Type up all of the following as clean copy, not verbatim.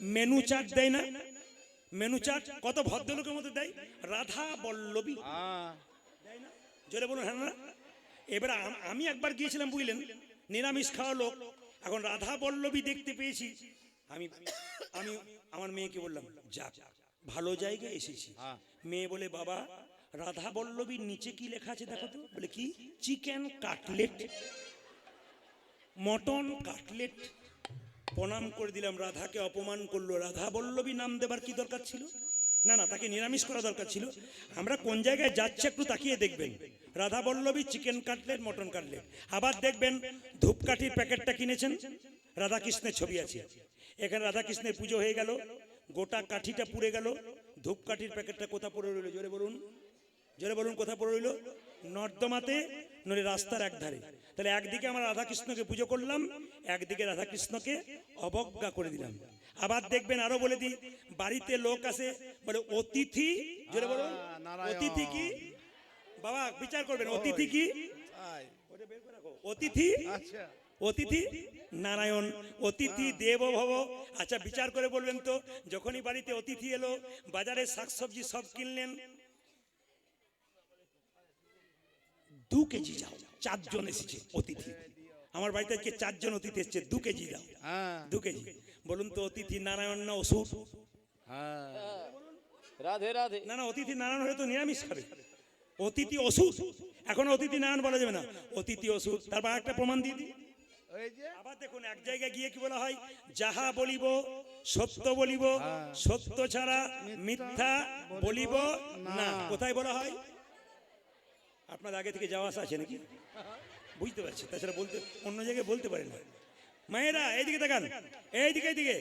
Menu chart দেয় না, menu chart কত ভদ্রলোকের মধ্যে দেয়, রাধা বল্লভী দেয় না? জোরে বলুন হ্যাঁ না? এবার আমি একবার গিয়েছিলাম বুঝলেন, নিরামিষ খাওয়া লোক, এখন রাধা বল্লভী দেখতে পেয়েছি। আমি আমি আমার মেয়েকে বললাম, যাক ভালো জায়গায় এসেছি। মেয়ে বলে, বাবা রাধা বল্লভীর নিচে কি লেখা আছে দেখো তো। বলে কি? Chicken cutlet, mutton cutlet. প্রণাম করে দিলাম, রাধাকে অপমান করলো। রাধা বল্লভী নাম দেবার কি দরকার ছিল? না না, তাকে নিরামিষ করা দরকার ছিল। আমরা কোন জায়গায় যাচ্ছে একটু তাকিয়ে দেখবেন, radhaballabhi chicken cutlet, mutton cutlet. আবার দেখবেন ধূপকাঠির প্যাকেটটা কিনেছেন, রাধাকৃষ্ণের ছবি আছে। এখানে রাধাকৃষ্ণের পুজো হয়ে গেল, গোটা কাঠিটা পুড়ে গেল, ধূপকাঠির প্যাকেটটা কোথা পড়ে রইল? জোরে বলুন, জোরে বলুন, কোথা পড়ে রইল? নর্দমাতে, নইলে রাস্তার এক ধারে। তাহলে একদিকে আমরা রাধাকৃষ্ণকে পুজো করলাম, একদিকে রাধাকৃষ্ণকে অবজ্ঞা করে দিলাম। আবার দেখবেন, আরো বলে দিই, বাড়িতে লোক আসে, বলে অতিথি, জোরে বলুন, অতিথি কি? বাবা বিচার করবেন, অতিথি কি? অতিথি, অতিথি নারায়ণ, অতিথি দেব ভব। আচ্ছা বিচার করে বলবেন তো, যখনই বাড়িতে অতিথি এলো, বাজারে শাকসবজি সব কিনলেন, 2 কেজি যাও, 4 জন এসেছে অতিথি। আমার বাড়িতে আজকে 4 জন অতিথি এসেছে, 2 কেজি দাও, 2 কেজি। বলুন তো অতিথি নারায়ণ না অসুর? রাধে রাধে। না না, অতিথি নারায়ণ হলে তো নিরামিষ খাবে, অতিথি অসুর। এখন অতিথি নারায়ণ বলা যাবে না, অতিথি অসুর। তারপর একটা প্রমাণ দিয়ে দিই। আবার দেখুন, এক জায়গায় গিয়ে কি বলা হয়? যাহা বলিব সত্য বলিব, সত্য ছাড়া মিথ্যা বলিব না। কোথায় বলা হয়? আপনার আগে থেকে যাওয়া আসা আছে নাকি? বুঝতে পারছি, তাছাড়া বলতে অন্য জায়গায় বলতে পারে না। মায়েরা এইদিকে দেখান, এইদিকে এইদিকে।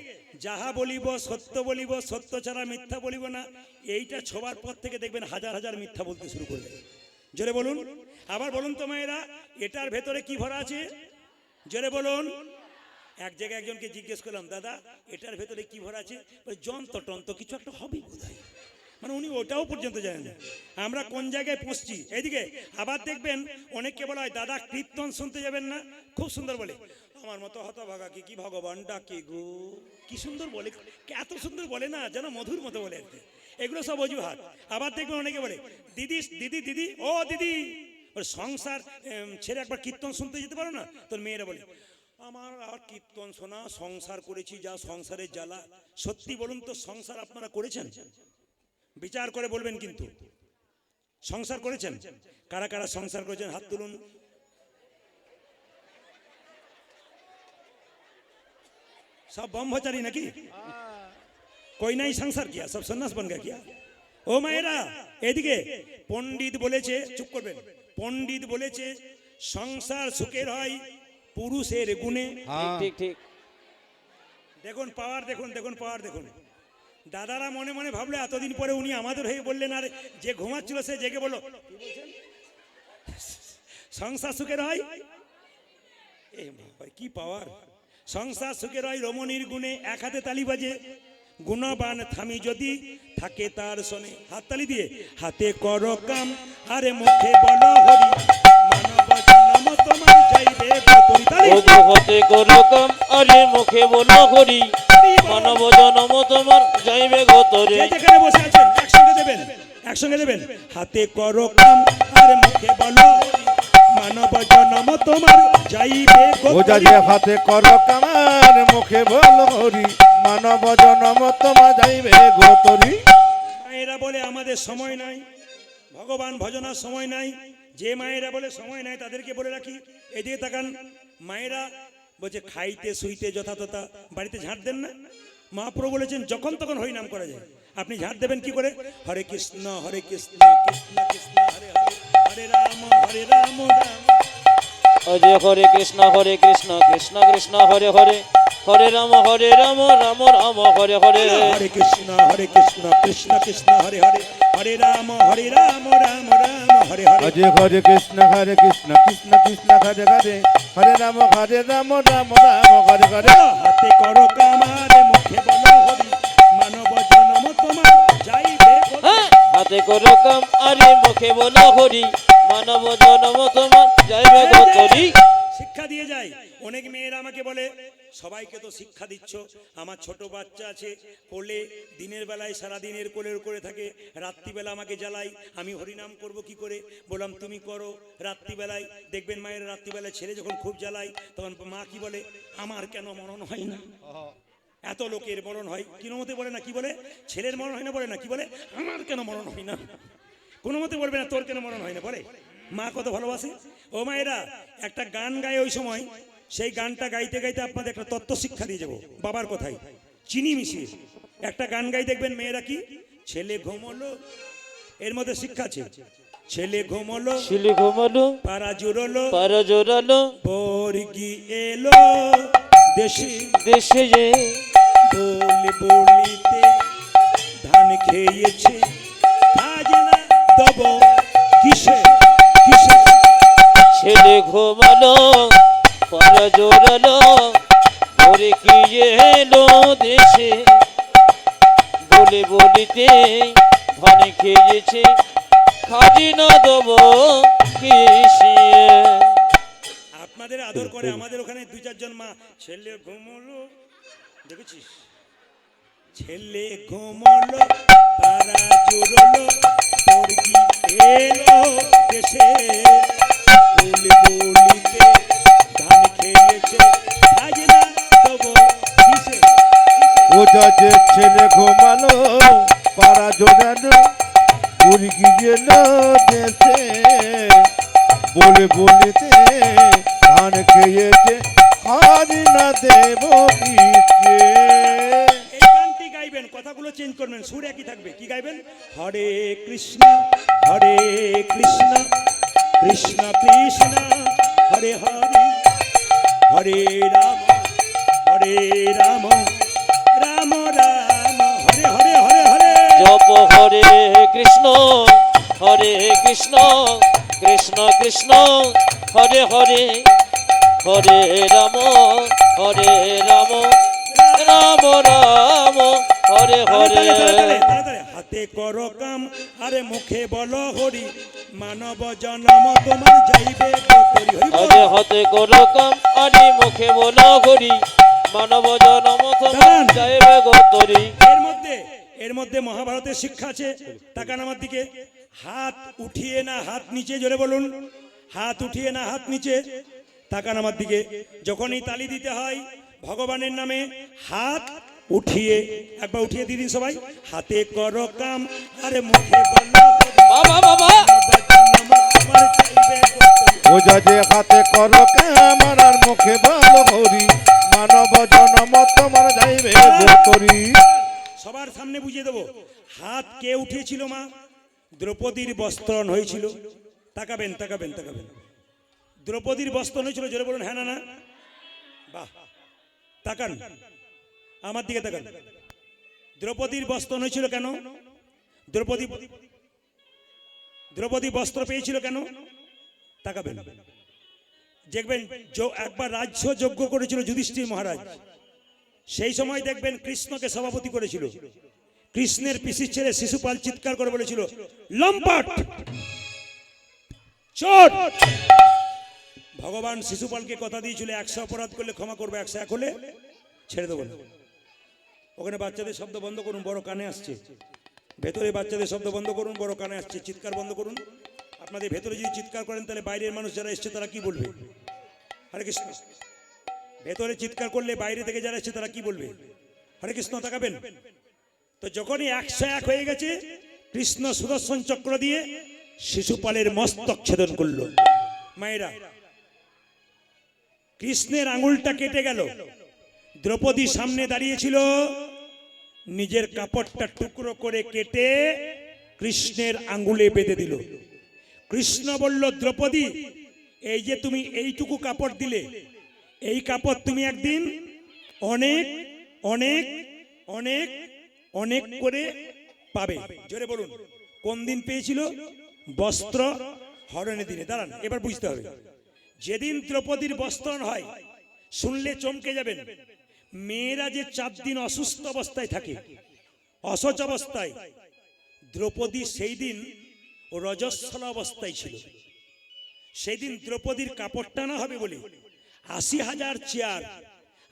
যাহা বলিব সত্য বলিব, সত্য ছাড়া মিথ্যা বলিব না। এইটা ছোবার পর থেকে দেখবেন হাজার হাজার মিথ্যা বলতে শুরু করবে। জোরে বলুন। আবার বলুন তো মায়েরা, এটার ভেতরে কি ভরা আছে? জোরে বলুন। এক জায়গায় একজনকে জিজ্ঞেস করলাম, দাদা এটার ভেতরে কি ভরা আছে? যন্ত্র টন্ত্র কিছু একটা হবে বোধহয়। মানে উনি ওটাও পর্যন্ত জানেন না আমরা কোন জায়গায় পৌঁছছি। এইদিকে আবার দেখবেন, অনেককে বলা হয়, দাদা কীর্তন শুনতে যাবেন না? খুব সুন্দর বলে, আমার মতো হতভাগা কি ভগবান ডাকে গো, কি সুন্দর বলে, এত সুন্দর বলে না, যেন মধুর মতো বলে। এগুলো সব অজুহাত। আবার দেখবেন অনেকে বলে, দিদি দিদি দিদি, ও দিদি, সংসার ছেড়ে একবার কীর্তন শুনতে যেতে পারো না? তোর মেয়েরা বলে, আমার আর কীর্তন শোনা, সংসার করেছি যা সংসারের জ্বালা। সত্যি বলুন তো, সংসার আপনারা করেছেন? বিচার করে বলবেন কিন্তু, সংসার করেছেন? কারা কারা সংসার করেছেন হাত তুলুন। सब ब्रह्मचारी नाकि कोई नहीं संसार किया, सब सन्यास बन गया क्या? ओ मायरा एदिके पंडित बोलेছে, चुप करबेन, पंडित बोलेছে संसार सुखेर হয় পুরুষের গুণে। ঠিক ঠিক। দেখুন পাওয়ার, দেখুন দেখুন পাওয়ার দেখুন। দাদারা মনে মনে ভাবলে এতদিন পরে উনি আমাদের হয়ে বললেন, আর যে ঘুমাচ্ছিল সে জেগে বলল, সংসার সুখের হয়। এ ভাই কি পাওয়ার! সংসার সুখের হয় রমণীর গুণে। এক হাতে তালি বাজে, গুণবান থামি যদি থাকে তার শোনে। হাত তালি দিয়ে, হাতে করো কাম আরে মুখে বলো হরি, মানব জন্ম তোমার যাইবে গোতরি। তালি হাতে করো কাম আরে মুখে বলো হরি, মানব জন্ম তোমার যাইবে গোতরি। যেখানে বসে আছেন একসঙ্গে দেবেন, একসঙ্গে দেবেন। হাতে করো কাম আরে মুখে বলো হরি, মানব জন্ম তোমার যাইবে গোতরি। হাতে কর কামার মুখে বল হরি, মানব জনম তোমা যাইবে গোতরি। মায়েরা বলে আমাদের সময় নাই, ভগবান ভজনার সময় নাই। যে মায়েরা বলে সময় নাই তাদেরকে বলে রাখি, এদিকে তাকান। মায়েরা বলছে খাইতে শুইতে যথা তথা বাড়িতে ঝাঁট দেন না? মহাপ্রভু বলেছেন যখন তখন হরি নাম করা যায়। আপনি ঝাঁট দেবেন কি করে? হরে কৃষ্ণ কৃষ্ণ কৃষ্ণ হরে হরে, হরে রাম রাম। অজয় হরে কৃষ্ণ কৃষ্ণ কৃষ্ণ হরে হরে, হরে রাম রাম রাম হরে হরে। হরে কৃষ্ণ কৃষ্ণ কৃষ্ণ হরে হরে, হরে রাম রাম রাম হরে হরে। অজয় হরে কৃষ্ণ কৃষ্ণ কৃষ্ণ হরে হরে, হরে রাম রাম রাম হরে হরে। হাতে করো কামারে মুখে বলো হরি, মানব জন্ম তোমার যাইবে গোতরি। হাতে করো কাম আরে মুখে বলো হরি, মানব জন্ম তোমার যাইবে গোতরি। শিক্ষা দিয়ে যায়। অনেক মেয়েরা আমাকে বলে সবাইকে তো শিক্ষা দিচ্ছ। আমার ছোট বাচ্চা আছে কোলে, দিনের বেলায় সারা দিনের কোলের করে থাকে, রাত্রিবেলা আমাকে জ্বালাই, আমি হরিনাম করব কি করে? বললাম তুমি করো রাত্রিবেলায়। দেখবেন মায়ের রাত্রিবেলায় ছেলে যখন খুব জ্বালাই তখন মা কি বলে, আমার কেন মরণ হয় না? এত লোকের মরণ হয়, কোনো মতে বলে না, কি বলে? ছেলের মরণ হয় না বলে না, কি বলে? আমার কেন মরণ হয় না? কোনো মতে বলবে না তোর কেন মরণ হয় না, বলে। মা কত ভালোবাসে। ও মায়েরা, একটা গান গায় ওই সময়, সেই গানটা গাইতে গাইতে আপনাদের একটা তত্ত্ব শিক্ষা দিয়ে যাবো বাবার কথাই, চিনি মিশিয়ে একটা গান গাই। দেখবেন মেয়েরা কি, ছেলে ঘুমলো, এর মধ্যে শিক্ষা আছে। ছেলে ঘুমলো, ছেলে ঘুমালো, পাড়া জোরলো, পারা জোরালো, বর্গি এলো দেশে, দেশে যে বলি বলিতে ধান খেয়েছে, খাজনা দেব কিসে কিসে? ছেলে ঘুমালো, পারা জোরালো, ওরে কি এলো দেশে, বলে বলিতে ধান খেয়েছে, খাজিনা দেব কিসে? আপনাদের আদর করে আমাদের ওখানে দুই চারজন মা, ছেলে ঘুমলো, দেখেছিস? ছেলে ঘুমলো, পাড়া জোরলো, বর্গি এলো দেশে, বলি বলিতে ধান খেয়েছে, খাজনা দেব কিসে? ও যে ছেলে ঘুমালো, পাড়া জোড়ালো, মুরগি গেল দেশে, বলে বলিতে ধান খেয়েছে, খাজনা দেব কিসে? এই গানটি গাইবেন, কথাগুলো চেঞ্জ করবেন, সুর একই থাকবে। কি গাইবেন? হরে কৃষ্ণ কৃষ্ণ কৃষ্ণ হরে হরে, হরে রাম রাম রাম রাম হরে হরে হরে হরে। জপ হরে কৃষ্ণ কৃষ্ণ কৃষ্ণ হরে হরে, হরে রাম রাম রাম হরে হরে। হাতে করো কাম আরে মুখে বলো হরি, মানব জন্ম তোমার যাইবে গোতরি। হরি বল। আরে হাতে করো কাম, আরে মুখে বলো হরি, মানব জনম তোমার যাইবে গোতরি। এর মধ্যে মহাভারতের শিক্ষা আছে। তাকান আমার দিকে, হাত উঠিয়ে না হাত নিচে, জোরে বলুন, হাত উঠিয়ে না হাত নিচে। তাকান আমার দিকে, যখনই তালি দিতে হয় ভগবানের নামে হাত উঠিয়ে, একবার উঠিয়ে দিয়ে দিন সবাই। হাতে করো কাম আরে মুখে বলো হরি, বাবা বাবা, মানব জন্ম তোমার যাইবে গোতরি। ও যে হাতে করো কামার আর মুখে বলো হরি, মানব জনম তোমার যাইবে গোতরি। সবার সামনে বুঝিয়ে দেবো, হাত কে উঠিয়েছিল? মা দ্রৌপদীর বস্ত্রণ হয়েছিল। তাকাবেন তাকাবেন তাকাবেন, দ্রৌপদীর বস্ত্রণ হয়েছিল, জোরে বলুন হ্যাঁ না না? বাহ, তাকান আমার দিকে তাকান। দ্রৌপদীর বস্ত্রণ হয়েছিল কেন? দ্রৌপদী বস্ত্র পেয়েছিল কেন? তাকাবেন, দেখবেন একবার রাজ্য যজ্ঞ করেছিল যুধিষ্ঠির মহারাজ, সেই সময় দেখবেন কৃষ্ণকে সভাপতি করেছিল। কৃষ্ণের পিসির ছেলে শিশুপাল চিৎকার করে বলেছিল, লম্পট চোর। ভগবান শিশুপালকে কথা দিয়েছিল 100 অপরাধ করলে ক্ষমা করবে, 101 হলে ছেড়ে দেবো না। ওখানে বাচ্চাদের শব্দ বন্ধ করুন, বড় কানে আসছে। ভেতরে বাচ্চাদের শব্দ বন্ধ করুন, বড় কানে আসছে। চিৎকার বন্ধ করুন। আপনাদের ভেতরে যদি চিৎকার করেন তাহলে বাইরের মানুষ যারা এসছে তারা কি বলবে? হরে কৃষ্ণ। ভেতরে চিৎকার করলে বাইরে থেকে যারা এসছে তারা কি বলবে? হরে কৃষ্ণ। তাকাবেন তো, যখনই 101 হয়ে গেছে, কৃষ্ণ সুদর্শন চক্র দিয়ে শিশুপালের মস্তক ছেদন করলো। মায়েরা, কৃষ্ণের আঙুলটা কেটে গেল। দ্রৌপদী সামনে দাঁড়িয়েছিল, নিজের কাপড়টা টুকরো করে কেটে কৃষ্ণের আঙ্গুলে বেঁধে দিল। কৃষ্ণ বলল, দ্রৌপদী, এই যে তুমি এইটুকু কাপড় দিলে, এই কাপড় তুমি একদিন অনেক অনেক অনেক অনেক করে পাবে। জোরে বলুন, কোন দিন পেয়েছিল? বস্ত্র হরণের দিনে। দাঁড়ান, এবার বুঝতে হবে। যেদিন দ্রৌপদীর বস্ত্রহরণ হয়, শুনলে চমকে যাবেন। মেয়েরা যে 4 দিন অসুস্থ অবস্থায় থাকে, অসহজ অবস্থায়, দ্রৌপদী সেই দিন রজস্বলা অবস্থায় ছিল। সেই দিন দ্রৌপদীর কাপড় টানা হবে বলে 80,000 চেয়ার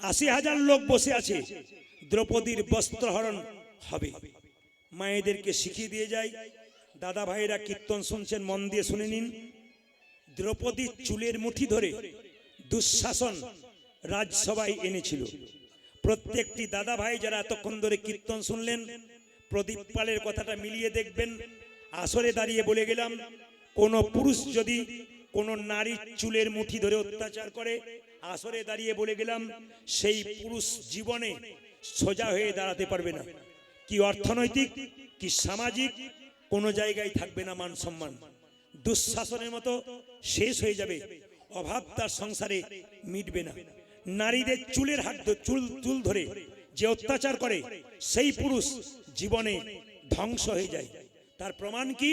80,000 লোক বসে আছে, দ্রৌপদীর বস্ত্রহরণ হবে। মায়েদেরকে শিখিয়ে দিয়ে যায়। দাদা ভাইরা কীর্তন শুনছেন, মন দিয়ে শুনে নিন। দ্রৌপদীর চুলের মুঠি ধরে দুঃশাসন রাজসভায় এনেছিল। প্রত্যেকটি দাদা ভাই যারা এতক্ষণ ধরে কীর্তন শুনলেন, প্রদীপ পালের কথাটা মিলিয়ে দেখবেন। আসরে দাঁড়িয়ে বলে গেলাম, কোন পুরুষ যদি কোন নারীর চুলের মুঠি ধরে অত্যাচার করে, আসরে দাঁড়িয়ে বলে গেলাম সেই পুরুষ জীবনে সোজা হয়ে দাঁড়াতে পারবে না। কি অর্থনৈতিক, কি সামাজিক, কোনো জায়গায় থাকবে না মান সম্মান। দুঃশাসনের মতো শেষ হয়ে যাবে, অভাব তার সংসারে মিটবে না। নারীদের চুলের হাত চুল ধরে যে অত্যাচার করে, সেই পুরুষ জীবনে ধ্বংস হয়ে যায়। তার প্রমাণ কি?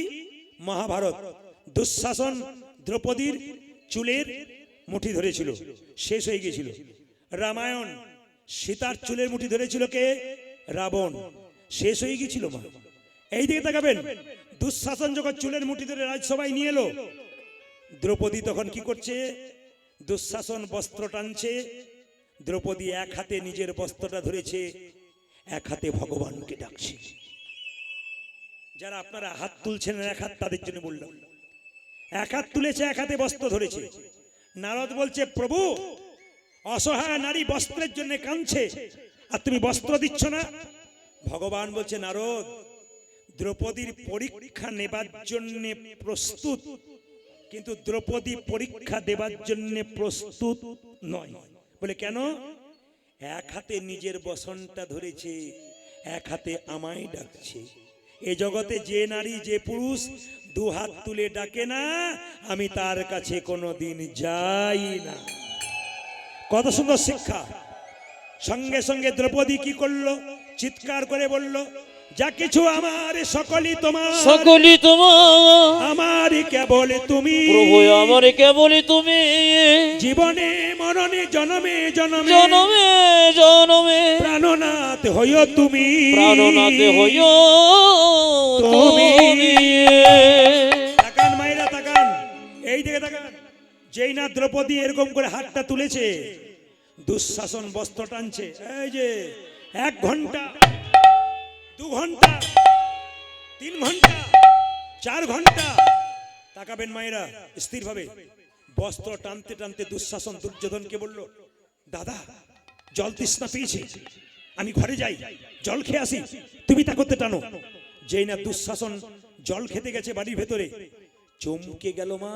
মহাভারত। দুঃশাসন দ্রৌপদীর চুলের মুঠি ধরেছিল, শেষ হয়ে গিয়েছিল। রামায়ণ, সীতার চুলের মুঠি ধরেছিল কে? রাবণ, শেষ হয়ে গিয়েছিল মা। এই দিকে তাকাবেন, দুঃশাসন যখন চুলের মুঠি ধরে রাজসভায় নিয়ে এলো, দ্রৌপদী তখন কি করছে? দুঃশাসন বস্ত্র টানছে, দ্রৌপদী এক হাতে নিজের বস্ত্রটা ধরেছে, এক হাতে ভগবানকে ডাকছে। যারা আপনারা হাত তুলছেন এক হাত, তাদের জন্য বললাম, এক হাত তুলেছে, এক হাতে বস্ত্র ধরেছে। নারদ বলছে, প্রভু অসহায় নারী বস্ত্রের জন্য কাঁদছে, আর তুমি বস্ত্র দিচ্ছ না। ভগবান বলছে, নারদ, দ্রৌপদীর পরীক্ষা নেবার জন্য প্রস্তুত, কিন্তু দ্রৌপদী পরীক্ষা দেবার জন্য প্রস্তুত নয়। বলে কেন? এক হাতে নিজের বসনটা ধরেছে, এক হাতে আমায় ডাকছে। এ জগতে যে নারী, যে পুরুষ দু হাত তুলে ডাকে না, আমি তার কাছে কোনোদিন যাই না। কত সুন্দর শিক্ষা। সঙ্গে সঙ্গে দ্রৌপদী কি করলো? চিৎকার করে বলল, যা কিছু আমার সকলই তোমার, সকলই তোমার, আমারই কেবল তুমি প্রভু, আমার কেবল তুমি, জীবনে মরণে জনমে জনমে জনমে জনমে প্রাণনাথ হইও তুমি, প্রাণনাথ হইও তুমি। তুমি। তাকান মায়েরা, তাকান, এই দিকে তাকান। যেই না দ্রৌপদী এরকম করে হাতটা তুলেছে, দুঃশাসন বস্ত্র টানছে। এই যে 1 ঘন্টা, 2 ঘন্টা, 3 ঘন্টা, 4 ঘন্টা, তাকাবেন মায়েরা স্থির ভাবে। বস্ত্র টানতে টানতে দুঃশাসন দুর্যোধনকে বলল, দাদা জল তৃষ্ণা পেয়েছে, আমি ঘরে যাই, জল খেয়ে আসি, তুমি তা করতে টানো। যেই না দুঃশাসন জল খেতে গেছে বাড়ির ভেতরে, চমকে গেল মা।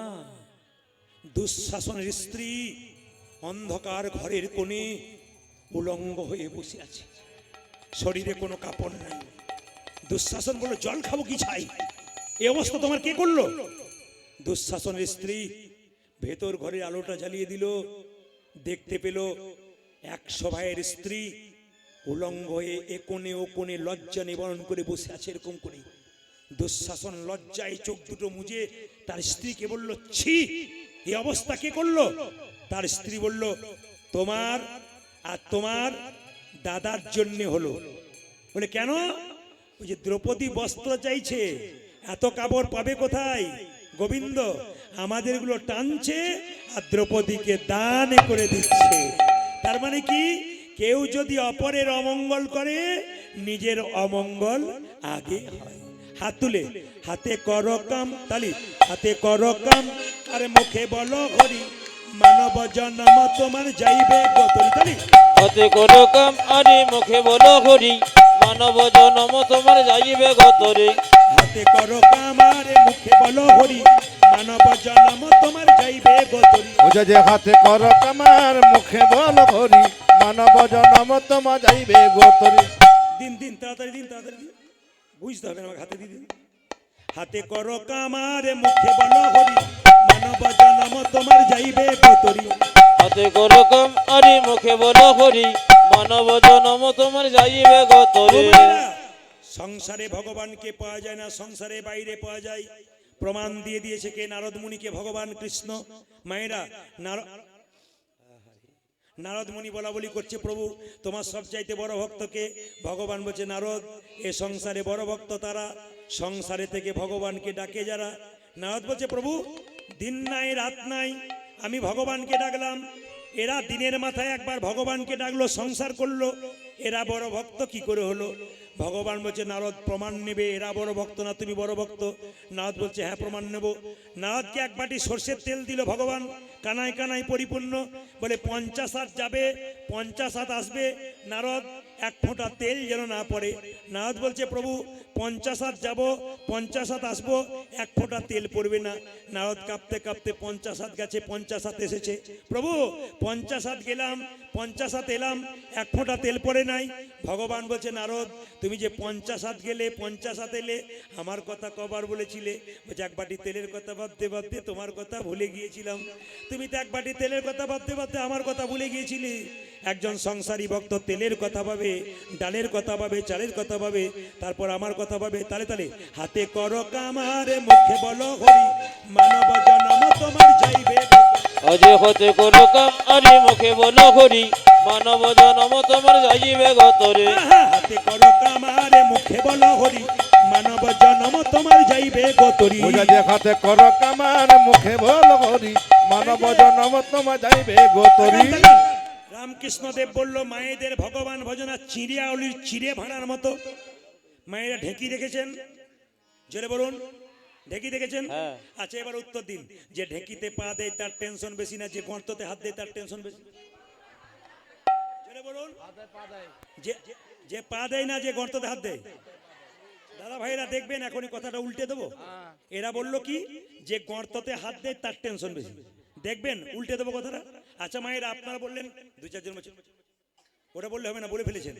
দুঃশাসনের স্ত্রী অন্ধকার ঘরের কোণে উলঙ্গ হয়ে বসে আছে, শরীরে কোনো কাপড় নাই। দুঃশাসন বলল, জল খাবো কি ছাই? এই অবস্থা তোমার কে করলো? দুঃশাসনের স্ত্রী ভেতর ঘরের আলোটা জ্বালিয়ে দিল, দেখতে পেল 100 ভাইয়ের স্ত্রী উলঙ্গ হয়ে এ কোণে ও কোণে লজ্জা নিবারণ করে বসে আছে এরকম করে। দুঃশাসন লজ্জায় চোখ দুটো মুজে তার স্ত্রীকে বলল, ছি, এই অবস্থা কে করলো? তার স্ত্রী বলল, তোমার আর তোমার দাদার জন্য হলো। বলে কেন? ওই যে দ্রৌপদী বস্ত্র চাইছে, এত কাপড় পাবে কোথায়? গোবিন্দ আমাদেরগুলো টানছে আর দ্রৌপদীকে দান করে দিচ্ছে। তার মানে কি? কেউ যদি অপরের অমঙ্গল করে, নিজের অমঙ্গল আগে হয়। হাত তুলে, হাতে করো কাম, তালি, হাতে করো কাম, আরে মুখে বলো হরি, মানব জন্ম তোমার যাইবে গতরি, তালি। হাতে করো কাম, আরে মুখে বলো হরি, মানব জন্ম তোমার যাইবে গতরে। হাতে করো কাম, আরে মুখে বলো হরি, মানব জন্ম তোমার যাইবে গতরি। ওজা যে হাতে কর কামার, মুখে বল হরি, মানব জনম তোমা যাইবে গোতরি। দিন দিন, তাড়াতাড়ি দিন, তাড়াতাড়ি দিন, বুঝতে হবে আমাকে। হাতে দিন, হাতে করো কাম, আরে মুখে বলো হরি, মানব জন্ম তোমার যাইবে গতরি। হাতে করো কাম, আরে মুখে বলো হরি, মানব জন্ম তোমার যাইবে গতরে। সংসারে ভগবানকে পাওয়া যায় না, সংসারে বাইরে পাওয়া যায়। প্রমাণ দিয়ে দিয়েছে কে? নারদ মুনিকে ভগবান কৃষ্ণ। মায়েরা, নারদ মুনি বলা বলি করছে, প্রভু তোমার সবচাইতে বড় ভক্তকে? ভগবান বলছে, নারদ, এ সংসারে বড় ভক্ত তারা, সংসারে থেকে ভগবানকে ডাকে যারা। নারদ বলছে, প্রভু দিন নাই রাত নাই, আমি ভগবানকে ডাকলাম, এরা দিনের মাথায় একবার ভগবানকে ডাকলো, সংসার করলো। এরা বড় ভক্ত কি করে হলো? ভগবান বলছে নারদ প্রমাণ নেবে, এরা বড় ভক্ত না তুমি বড় ভক্ত? নারদ বলছে হ্যাঁ প্রমাণ নেব। নারদকে এক বাটি সর্ষের তেল দিল ভগবান, কানায় কানায় পরিপূর্ণ। বলে 50 হাত যাবে, 50 হাত আসবে, নারদ এক ফোঁটা তেল যেন না পড়ে। নারদ বলছে প্রভু 50 হাত যাব, 50 হাত আসবো, এক ফোঁটা তেল পড়বে না। নারদ কাঁপতে কাঁপতে 50 হাত গেছে, 50 হাত এসেছে। প্রভু 50 হাত গেলাম, 50 হাত এলাম, এক ফোঁটা তেল পড়ে নাই। ভগবান বলছে নারদ তুমি যে 50 হাত গেলে, 50 হাত এলে, আমার কথা কবার বলেছিলে? বলছে এক বাটি তেলের কথা ভাবতে ভাবতে তোমার কথা ভুলে গিয়েছিলাম। তুমি তো এক বাটি তেলের কথা ভাবতে ভাবতে আমার কথা ভুলে গিয়েছিলে। একজন সংসারী ভক্ত তেলের কথা ভাবে, ডালের কথা ভাবে, চালের কথা ভাবে, তারপর আমার কথা ভাবে। তালে তালে হাতে করো কামারে, মুখে বলো হরি, মানব জনম তোমার যাইবে। আজ হতে করো কাম আরে মুখে বলো হরি, মানব জনম তোমার যাইবে গতরে। হাতে করো কামারে, মুখে বলো হরি, মানব জনম তোমার যাইবে গতরি। ওজা যে হাতে কর কামান, মুখে বল হরি, মানব জনম তোমার যাইবে গোতরি। রামকৃষ্ণ দেব বলল মায়েদের ভগবান ভজনা চিড়িয়া অলির চিড়ে ভাড়ার মতো। মায়েরা ঢেকি দেখেছেন? জোরে বলুন, ঢেকি দেখেছেন? হ্যাঁ। আচ্ছা এবার উত্তর দিন, যে ঢেকিতে পা দেয় তার টেনশন বেশি না যে গর্ততে হাত দেয় তার টেনশন বেশি? জোরে বলুন। যে যে পা দেয় না যে গর্ততে হাত দেয়? দাদা ভাইরা দেখবেন এখনই কথাটা উল্টে দেবো। এরা বলল কি, যে গর্ততে হাত দেয় তার টেনশন বেশি। দেখবেন উল্টে দেবো কথাটা। আচ্ছা মায়েরা আপনারা বললেন, 2-4 জন ওটা বললে হবে না, বলে ফেলেছেন।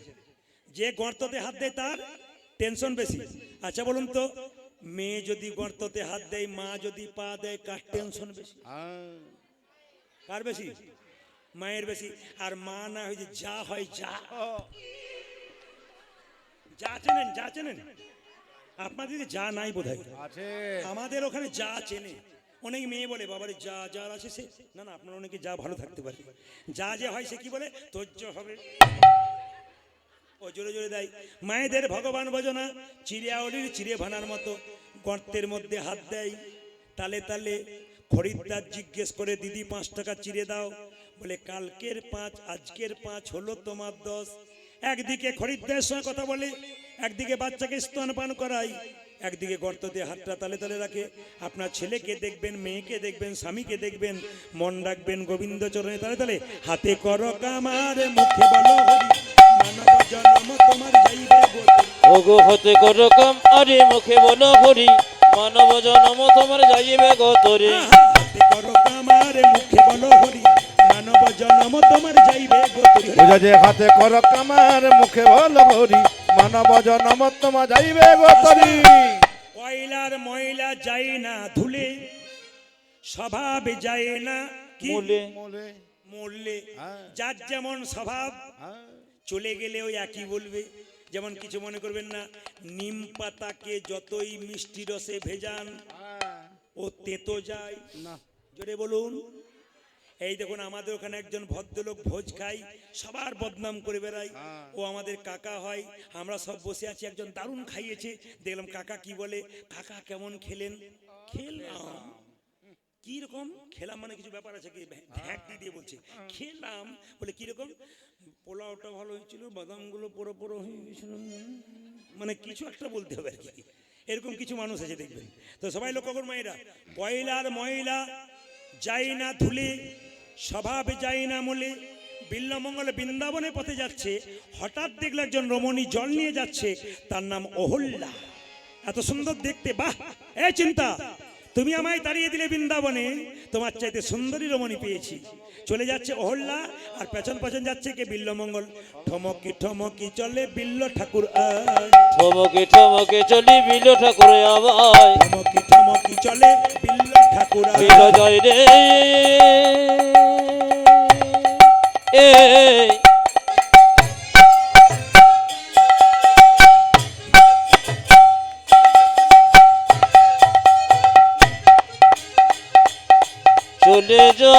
যে গর্ততে হাত দেয় তার টেনশন বেশি। আচ্ছা বলুন তো, মেয়ে যদি গর্ততে হাত দেয়, মা যদি পা দেয়, কার টেনশন বেশি? কার বেশি? মায়ের বেশি। আর মা না হয়ে যা হয়, যা যা চেনেন, যা চেনেন আপনাদের যা নাই বোধহয়, আমাদের ওখানে যা চেনে। অনেক মেয়ে বলে বাবারে যা যার আছে সে, না না আপনার অনেকে যা ভালো থাকতে পারে, যা যে হয় সে কি বলে ধৈর্য হবে, ও জোরে জোরে দেয়। মায়েদের ভগবান ভজনা চিড়িয়াওলির চিড়ে ভানার মতো। গর্তের মধ্যে হাত দেয়, তালে তালে খরিদ্দার জিজ্ঞেস করে দিদি 5 টাকা চিড়ে দাও। বলে কালকের 5 আজকের 5 হলো তোমার 10। একদিকে খরিদ্দারের সঙ্গে কথা বলে, একদিকে বাচ্চাকে স্তনপান করাই, একদিকে গর্ত দিয়ে হাতটা তালে তালে রাখে। আপনার ছেলেকে দেখবেন, মেয়েকে দেখবেন, স্বামীকে দেখবেন, মন রাখবেন গোবিন্দ চরণে তালে তালে। হাতে করো কামার, মুখে বলো হরি, মানব জনম তোমার যাইবে গতি। ওগো হতে করো কাম আরে মুখে বলো হরি, মানব জনম তোমার যাইবে গতরে। হাতে করো কামার, মুখে বলো হরি, মানব জনম তোমার যাইবে গতি। ওজা যে হাতে কর কামান, মুখে বল হরি, মানব জনম তোমার যাইবে গোতরি। কয়লার ময়লা যায় না ধুলে, স্বভাব যায় না কি মূলে মরলে। যার যেমন স্বভাব, চলে গেলে ওই একই বলবে। যেমন কিছু মনে করবেন না, নিম পাতাকে যতই মিষ্টি রসে ভেজান ও তেতো যায় না। জোরে বলুন। এই দেখুন আমাদের ওখানে একজন ভদ্রলোক ভোজ খাই, সবার বদনাম করে বেড়াই, ও আমাদের কাকা হয়। আমরা সব বসে আছি, একজন দারুণ খাইয়েছে, দেখলাম কাকা কি বলে, কাকা কেমন খেলেন? খেলাম। কি রকম খেলাম মানে কিছু ব্যাপার আছে কি? ঢ্যাক দিয়ে বলছে খেলাম। বলে কিরকম? পোলাওটা ভালো হয়েছিল, বাদামগুলো পোড়ো পোড়ো হয়ে গেছিল, মানে কিছু একটা বলতে হবে আর কি। এরকম কিছু মানুষ আছে দেখবেন। তো সবাই লক্ষ্য করুন মায়েরা, কয়লার ময়লা যায় না ধুলে, স্বভাব যায় না মূলে। বিল্লমঙ্গল বৃন্দাবনে পথে যাচ্ছে, হঠাৎ দেখলো একজন রমণী জল নিয়ে যাচ্ছে, তার নাম অহল্যা। এত সুন্দর দেখতে, বাহ! এই চিন্তা, তুমি আমায় তাড়িয়ে দিলে বৃন্দাবনে, তোমার চাইতে সুন্দরী রমণী পেয়েছি। চলে যাচ্ছে অহল্যা, আর পেছন পেছন যাচ্ছে কে? বিল্লমঙ্গল। ঠমকি ঠমকি চলে বিল্ল ঠাকুর আয়, ঠমকে ঠমকে চলি বিল ঠাকুর আবায়। ঠমকি ঠমকি চলে বিল্ল ঠাকুর আয়। বিল জয় রে এ চলে যা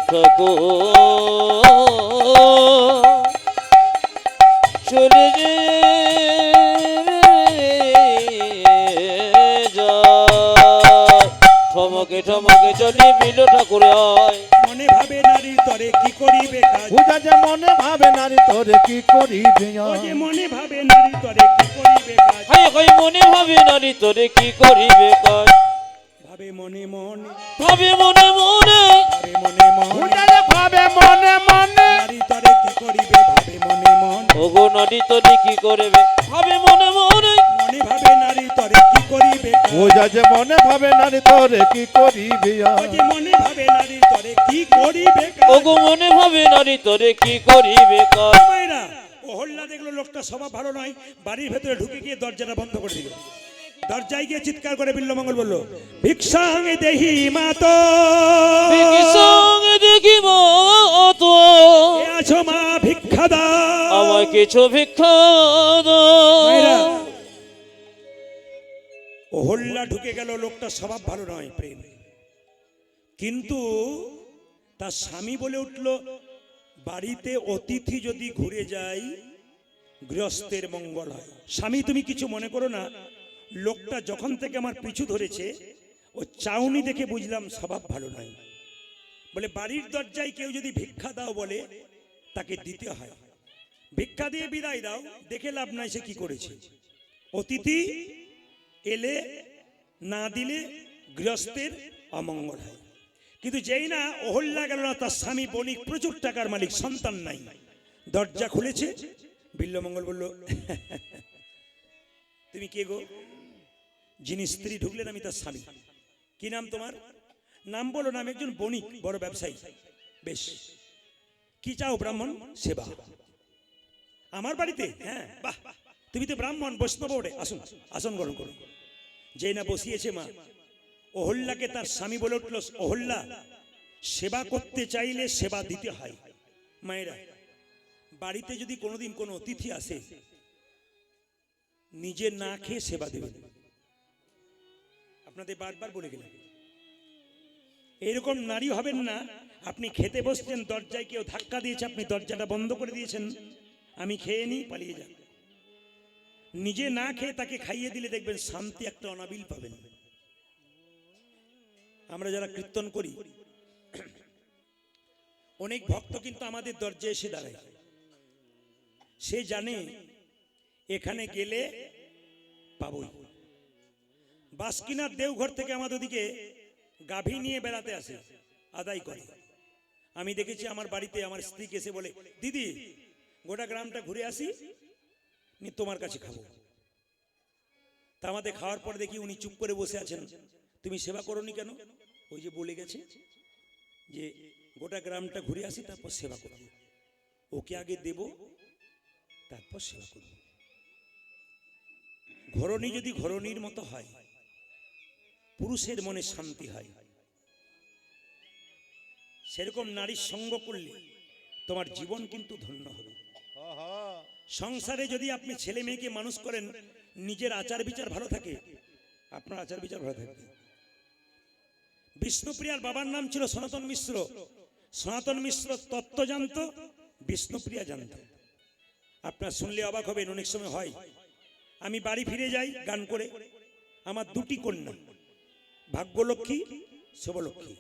ঠাকুর ঠমকে ঠমকে চলি বিল ঠাকুর হয়। মনে ভাবে নারীর তরে কি করিবে কাজ, পূজা যে মনে ভাবে নারী তোরে কি করিবে ও যে মনে ভাবে নারী তরে কি করিবে কাজ, হাই হাই মনে ভাবে নারী তোরে কি করিবে কাজ, ভাবে মনে মনে, ভাবে মনে মনে, ভাবে মনে মনে, পূজা যে ভাবে মনে মনে নারী তরে কি করিবে ভাবে মনে মনে, ওগো নারী তোরে কি করবে ভাবে মনে মনে, মনে ভাবে নারী তরে কি করিবে কাজ, পূজা যে মনে ভাবে নারী তোরে কি করিবে ও যে মনে ভাবে নারী তরে কি করিবে কাজ। ওগো মনে ভাবে নারী তোরে কি করিবে কাজ। মায়েরা, অহল্যা দেখলো লোকটা স্বভাব ভালো নয়, বাড়ির ভেতরে ঢুকে গিয়ে দরজাটা বন্ধ করে দিল। দরজায় গিয়ে চিৎকার করে বিল্লমঙ্গল বলল, ভিক্ষাঙ্গে দেহি মাতো, কি সঙ্গে দেখিব তো এ আছো মা ভিক্ষা দাও। আমায় কিছু ভিক্ষা মায়েরা, দাও। অহল্যা ঢুকে গেল, লোকটা স্বভাব ভালো নয়, প্রেম। কিন্তু তার স্বামী বলে উঠল, বাড়িতে অতিথি যদি ঘুরে যায় গৃহস্থের মঙ্গল হয়। স্বামী তুমি কিছু মনে করো না, লোকটা যখন থেকে আমার পিছু ধরেছে ও চাউনি দেখে বুঝলাম স্বভাব ভালো নয়। বলে বাড়ির দরজায় কেউ যদি ভিক্ষা দাও বলে তাকে দিতে হয়, ভিক্ষা দিয়ে বিদায় দাও, দেখে লাভ নাই সে কি করেছে। অতিথি এলে না দিলে গৃহস্থের অমঙ্গল হয়। কিন্তু যেই না অহল্যা গেল না, তার স্বামী বণিক, প্রচুর টাকার মালিক, সন্তান নাই, দরজা খুলেছে। বিল্লমঙ্গল বলল, তুমি কে গো? যিনি স্ত্রী ঢুকলেন আমি তার স্বামী। কি নাম তোমার? নাম বলো। নাম একজন বণিক, বড় ব্যবসায়ী। বেশ, কি চাও? ব্রাহ্মণ সেবা আমার বাড়িতে? হ্যাঁ, বাহ, তুমি তো ব্রাহ্মণ, বৈষ্ণব ওঠে, আসুন আসন গ্রহণ করুন। যেই না বসিয়েছে মা, অহল্যাকে তার স্বামী বলে উঠল, অহল্যা, সেবা করতে চাইলে সেবা দিতে হয়। মায়েরা, বাড়িতে যদি কোনোদিন কোনো অতিথি আসে, নিজে না খেয়ে সেবা দেবেন। আপনাদের বারবার বলে গেলাম, এরকম নারী হবেন না। আপনি খেতে বসছেন, দরজায় কেউ ধাক্কা দিয়েছে, আপনি দরজাটা বন্ধ করে দিয়েছেন, আমি খেয়ে নিই, পালিয়ে যান। নিজে না খেয়ে তাকে খাইয়ে দিলে দেখবেন শান্তি একটা অনাবিল পাবেন। আমরা যারা কীর্তন করি, অনেক ভক্ত কিন্তু আমাদের দরজায় এসে দাঁড়ায়। সে জানে এখানে গেলে পাবই। বাসকিনার দেওঘর থেকে আমাদের দিকে গাভী নিয়ে বেড়াতে আসে, আদায় করে। আমি দেখেছি আমার বাড়িতে আমার স্ত্রীকে এসে বলে, দিদি গোটা গ্রামটা ঘুরে আসি, তোমার কাছে খাবো। তা আমাদের খাওয়ার পর দেখি উনি চুপ করে বসে আছেন। তুমি সেবা করোনি কেন? ওই যে বলে গেছে যে গোটা গ্রামটা ঘুরে আসি, তারপর সেবা করব। ওকে আগে দেব, তারপর সেবা করব। ঘরণী যদি ঘরণীর মতো হয়, পুরুষের মনে শান্তি হয়। সেরকম নারীর সঙ্গ করলে তোমার জীবন কিন্তু ধন্য হবে। সংসারে যদি আপনি ছেলে মেয়েকে মানুষ করেন, নিজের আচার বিচার ভালো থাকে, আপনার আচার বিচার ভালো থাকবে। বিষ্ণুপ্রিয়ার বাবার নাম ছিল সনাতন মিশ্র। সনাতন মিশ্র তত্ত্ব জানত, বিষ্ণুপ্রিয়া জানত। আপনার শুনলে অবাক হবেন, অনেক সময় হয়। আমি বাড়ি ফিরে যাই গান করে, আমার দুটি কন্যা, ভাগ্যলক্ষ্মী, শুভলক্ষ্মী,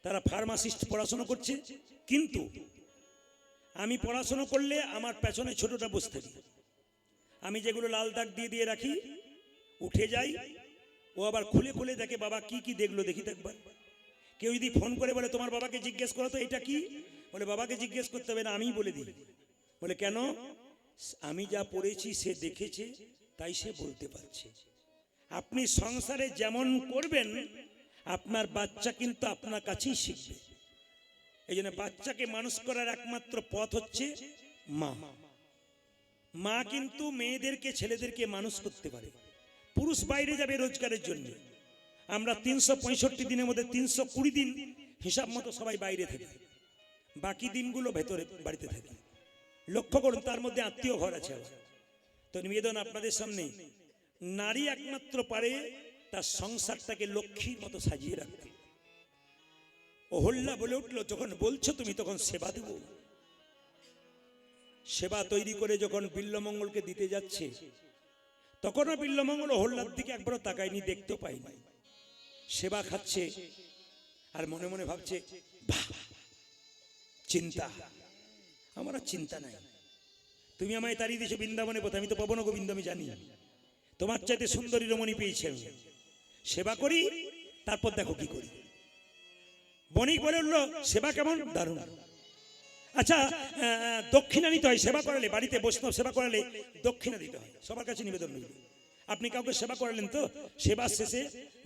তারা ফার্মাসিস্ট পড়াশোনা করছে। কিন্তু আমি পড়াশোনা করলে আমার পেছনে ছোটটা বসে থাকি। আমি যেগুলো লাল দাগ দিয়ে দিয়ে রাখি, উঠে যাই, ও আবার খুলে খুলে দেখে, বাবা কি কি দেখলো দেখি তো একবার। কেউ যদি ফোন করে বলে তোমার বাবাকে জিজ্ঞেস করো তো এটা কি, বলে বাবাকে জিজ্ঞেস করতে হবে না, আমিই বলে দিই। বলে কেন? আমি যা পড়েছি সে দেখেছে, তাই সে বলতে পারছে। আপনি সংসারে যেমন করবেন, আপনার বাচ্চা কিন্তু আপনার কাছেই শিখবে। এই জন্য বাচ্চাকে মানুষ করার একমাত্র পথ হচ্ছে মা। মা কিন্তু মেয়েদেরকে, ছেলেদেরকে মানুষ করতে পারে। পুরুষ বাইরে যাবে রোজগারের জন্য, আমরা 365 দিনের মধ্যে 320 দিন হিসাব মতো সবাই বাইরে থাকি, বাকি দিনগুলো ভেতরে বাড়িতে থাকি। লক্ষ্য করুন, তার মধ্যে আত্মীয় ঘর আছে। তো নিবেদন আপনাদের সামনে, নারী একমাত্র পারে তার সংসারটাকে লক্ষ্মীর মতো সাজিয়ে রাখতে। অহল্যা বলে উঠলো, যখন বলছো তুমি, তখন সেবা দেব। সেবা তৈরি করে যখন বিল্লমঙ্গলকে দিতে যাচ্ছে, তখনও বিল্লমঙ্গল অহল্যার দিকে একবারও তাকায়নি, দেখতেও পাইনি। সেবা খাচ্ছে আর মনে মনে ভাবছে বাহ, চিন্তা, আমার আর চিন্তা নাই। তুমি আমায় তাড়িয়ে দিয়েছো বৃন্দাবনে পথে, আমি তো পাবো না গোবিন্দ, আমি জানি। তোমার চাইতে সুন্দরী রমণী পেয়েছি আমি, সেবা করি, তারপর দেখো কি করি। বণিক বলে উঠলো, সেবা কেমন? দারুণ। আচ্ছা, দক্ষিণা নিতে হয় সেবা করালে, বাড়িতে বৈষ্ণব সেবা করালে দক্ষিণা দিতে হয়, সবার কাছে নিবেদন রইল। আপনি কাউকে সেবা করালেন তো, সেবার শেষে